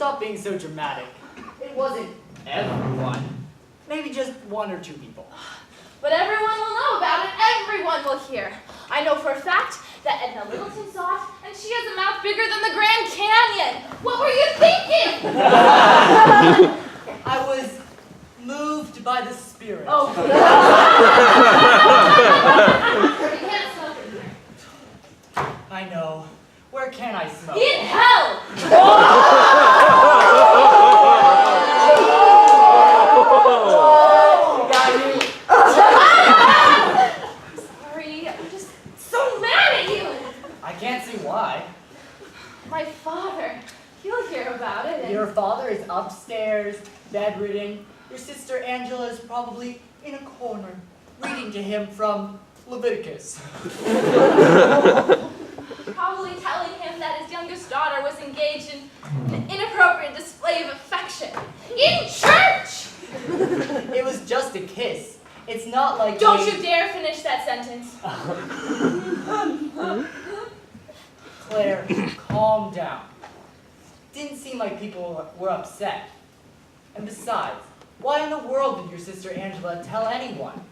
stop being so dramatic. It wasn't everyone. Maybe just one or two people. But everyone will know about it. Everyone will hear. I know for a fact that Edna Littleton saw it, and she has a mouth bigger than the Grand Canyon. What were you thinking? I was moved by the spirit. Oh. You can't smoke in here. I know. Where can I smoke? In hell! Sorry, I'm just so mad at you. I can't see why. My father, he'll hear about it. And Your father is upstairs, bedridden. Your sister Angela is probably in a corner, reading to him from Leviticus. probably telling him that his youngest daughter was engaged in an inappropriate display of affection. In church! It was just a kiss. It's not like Don't you dare finish that sentence. Claire, calm down. Didn't seem like people were upset. And besides, why in the world did your sister Angela tell anyone?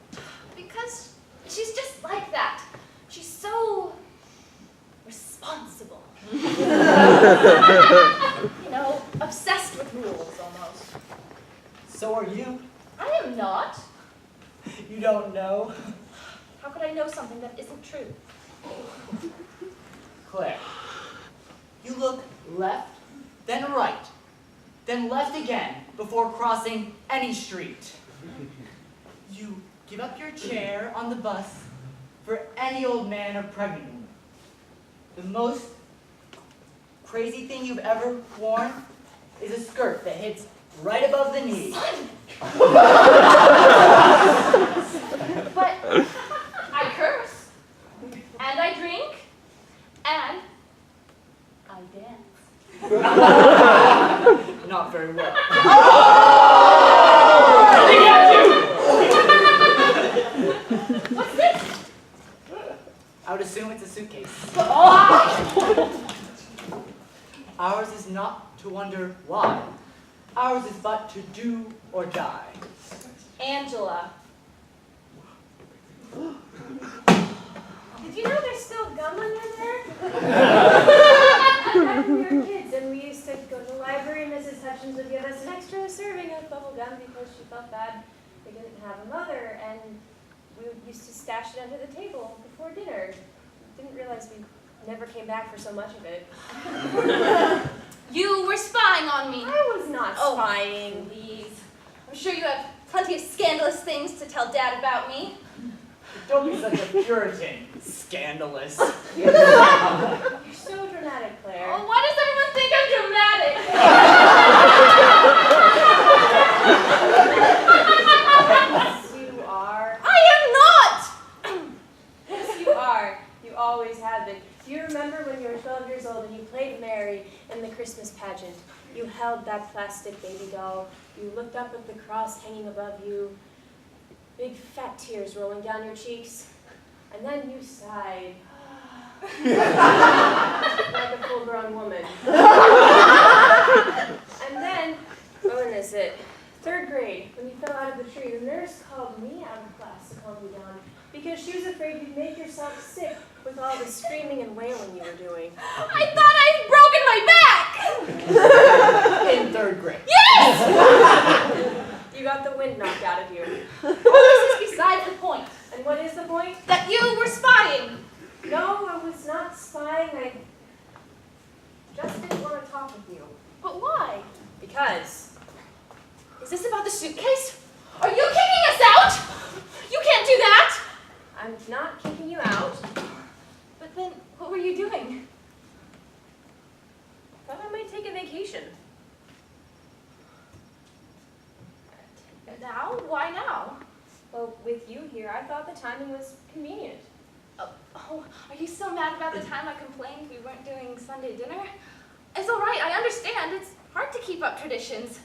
Because she's just like that. She's so responsible. You know, obsessed with rules almost. So are you. I am not. You don't know? How could I know something that isn't true? Claire, you look left, then right, then left again before crossing any street. You give up your chair on the bus for any old man or pregnant woman. The most crazy thing you've ever worn is a skirt that hits right above the knee. But I curse, and I drink, and I dance. Not very well. What's this? I would assume it's a suitcase. Why? Ours is not to wonder why. Ours is but to do or die. Angela. Did you know there's still gum under there? Back when we were kids and we used to go to the library, Mrs. Hutchins would give us an extra serving of bubble gum because she felt bad we didn't have a mother, and we used to stash it under the table before dinner. Didn't realize we never came back for so much of it. You were spying on me. I was not spying. Please. I'm sure you have plenty of scandalous things to tell Dad about me. Don't be such a Puritan. Scandalous. You're so dramatic, Claire. Oh, why does everyone think I'm dramatic? Yes, you are. I am not! Yes, you are. You always have been. Do you remember when you were 12 years old and you played Mary in the Christmas pageant? You held that plastic baby doll. You looked up at the cross hanging above you. Big fat tears rolling down your cheeks. And then you sighed. Like a full-grown woman. And then, when is it? 3rd grade, when you fell out of the tree, the nurse called me out of class to calm you down because she was afraid you'd make yourself sick with all the screaming and wailing you were doing. I thought I'd broken my back! In 3rd grade. Yes! You got the wind knocked out of you. Well, this is besides the point. And what is the point? That you were spying. No, I was not spying. I just didn't want to talk with you. But why? Because. Is this about the suitcase? Are you kicking us out? You can't do that! I'm not kicking you out. But then, what were you doing? Thought I might take a vacation. Now? Why now? Well, with you here, I thought the timing was convenient. Oh, are you so mad about the time I complained we weren't doing Sunday dinner? It's all right, I understand. It's hard to keep up traditions.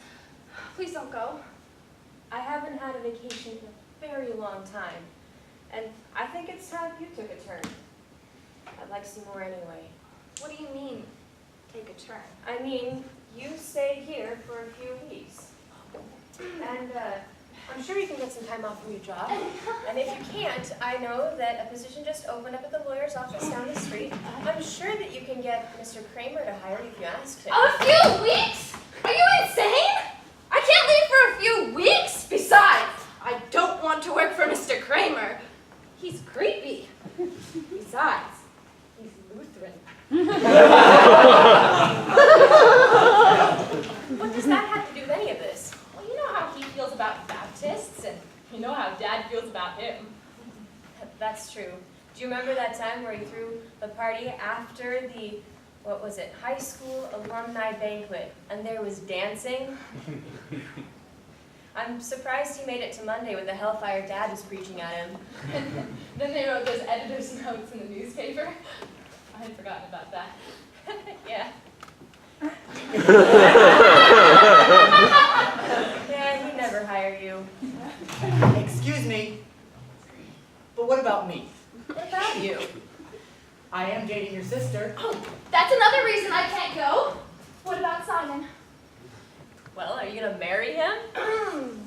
Please don't go. I haven't had a vacation in a very long time. And I think it's time you took a turn. I'd like to see more anyway. What do you mean, take a turn? I mean, you stay here for a few weeks. And I'm sure you can get some time off from your job. And if you can't, I know that a position just opened up at the lawyer's office down the street. I'm sure that you can get Mr. Kramer to hire you if you ask him. A few weeks? Are you insane? I can't leave for a few weeks. Besides, I don't want to work for Mr. Kramer. He's creepy. Besides, he's Lutheran. What does that have to do with any of this? Well, you know how he feels about Baptists, and you know how Dad feels about him. That's true. Do you remember that time where he threw the party after the, what was it, high school alumni banquet, and there was dancing? I'm surprised he made it to Monday when the hellfire Dad was preaching at him. Then they wrote those editor's notes in the newspaper. I had forgotten about that. Yeah. Yeah, he never hired you. Excuse me, but what about me? What about you? I am dating your sister. Oh, that's another reason I can't go. What about Simon? Well, are you gonna marry him?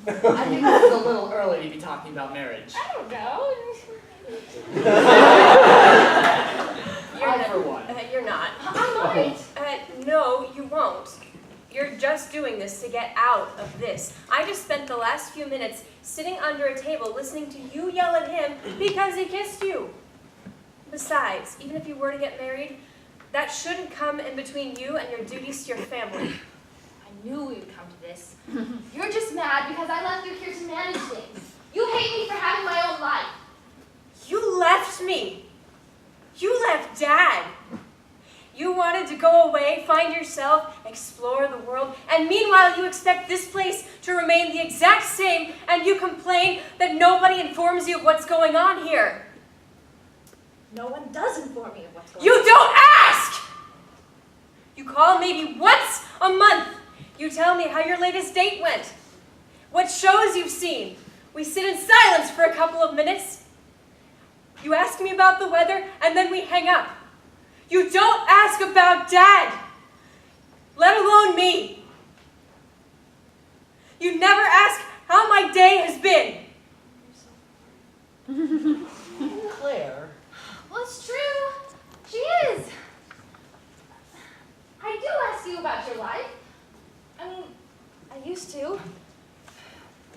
I think this is a little early to be talking about marriage. I don't know. I, for one. You're not. I might. No, you won't. You're just doing this to get out of this. I just spent the last few minutes sitting under a table listening to you yell at him because he kissed you. Besides, even if you were to get married, that shouldn't come in between you and your duties to your family. I knew we would come to this. You're just mad because I left you here to manage things. You hate me for having my own life. You left me. You left Dad. You wanted to go away, find yourself, explore the world, and meanwhile you expect this place to remain the exact same, and you complain that nobody informs you of what's going on here. No one does inform me of what's going on. You don't ask! You call maybe once a month. You tell me how your latest date went, what shows you've seen. We sit in silence for a couple of minutes. You ask me about the weather, and then we hang up. You don't ask about Dad, let alone me. You never ask how my day has been. Claire. Well, it's true. She is. I do ask you about your life. I mean, I used to.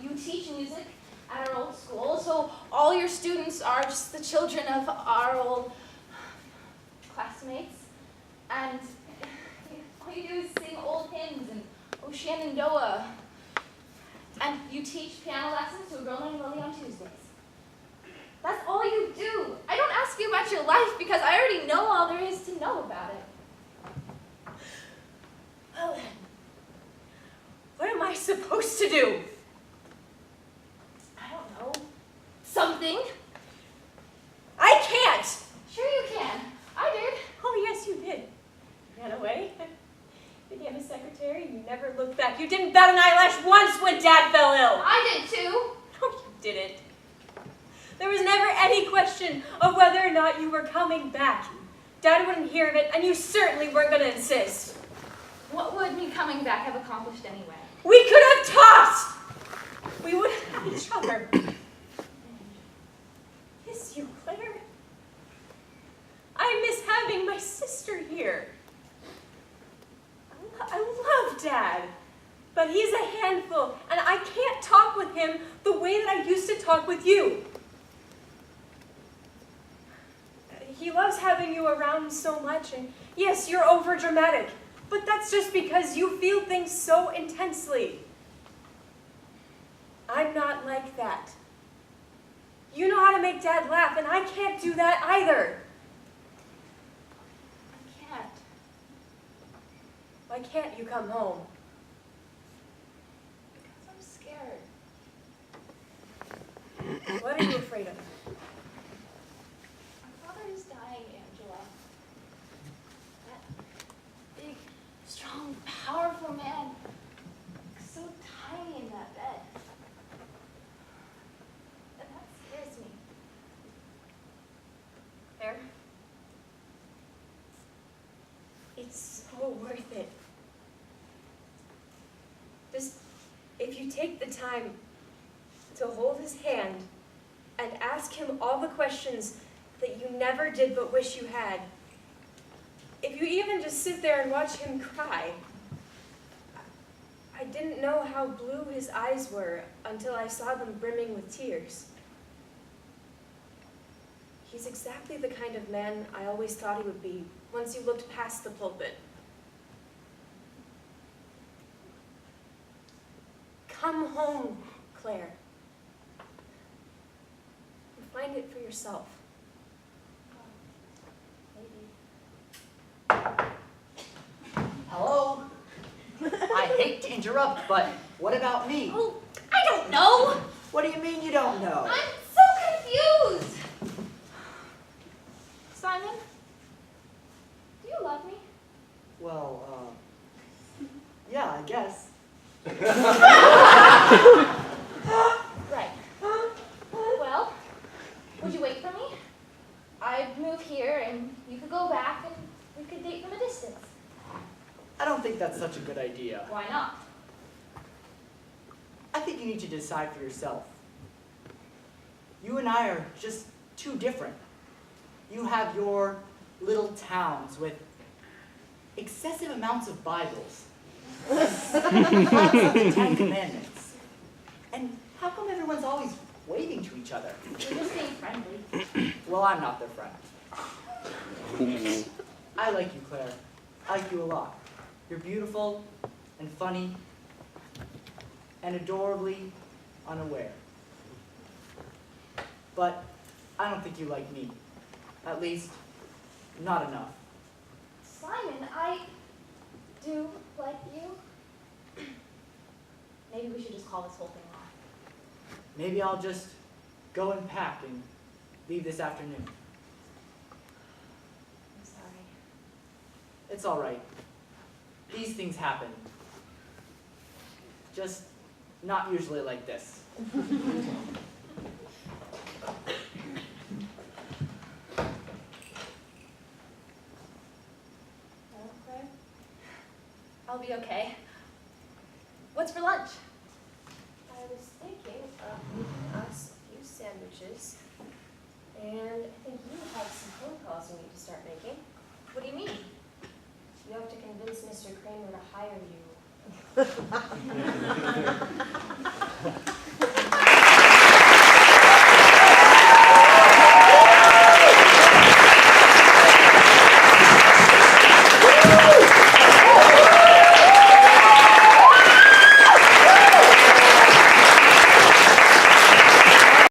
You teach music at our old school, so all your students are just the children of our old classmates. And all you do is sing old hymns and O Shenandoah. And you teach piano lessons to a girl named Lily on Tuesdays. That's all you do. I don't ask you about your life because I already know all there is to know about it. Well then, what am I supposed to do? I don't know. Something. I can't. Sure you can. I did. Oh yes, you did. You ran away, became a secretary, and you never looked back. You didn't bat an eyelash once when Dad fell ill. I did too. No, you didn't. There was never any question of whether or not you were coming back. Dad wouldn't hear of it, and you certainly weren't going to insist. What would me coming back have accomplished anyway? We could have talked! We would have had each other. Miss you, Claire. I miss having my sister here. I love Dad, but he's a handful, and I can't talk with him the way that I used to talk with you. He loves having you around so much, and yes, you're overdramatic, but that's just because you feel things so intensely. I'm not like that. You know how to make Dad laugh, and I can't do that either. I can't. Why can't you come home? Because I'm scared. What are you afraid of? My father is dying, Angela. That big, strong, powerful man. So tiny in that bed. And that scares me. Claire? It's so worth it. you take the time to hold his hand and ask him all the questions that you never did but wish you had, if you even just sit there and watch him cry, I didn't know how blue his eyes were until I saw them brimming with tears. He's exactly the kind of man I always thought he would be once you looked past the pulpit. Come home, Claire. And find it for yourself. Maybe. Hello? I hate to interrupt, but what about me? Oh, I don't know. What do you mean you don't know? I'm so confused. Simon, do you love me? Well, yeah, I guess. Right. Well, would you wait for me? I'd move here and you could go back and we could date from a distance. I don't think that's such a good idea. Why not? I think you need to decide for yourself. You and I are just too different. You have your little towns with excessive amounts of Bibles. Lots of the Ten Commandments. And how come everyone's always waving to each other? We're just being friendly. Well, I'm not their friend. I like you, Claire. I like you a lot. You're beautiful and funny and adorably unaware. But I don't think you like me. At least, not enough. Simon, I do like you. Maybe we should just call this whole thing off. Maybe I'll just go and pack and leave this afternoon. I'm sorry. It's all right. These things happen. Just not usually like this. Well, Claire, I'll be okay. What's for lunch? I was thinking of making us a few sandwiches, and I think you have some phone calls you need to start making. What do you mean? You have to convince Mr. Kramer to hire you.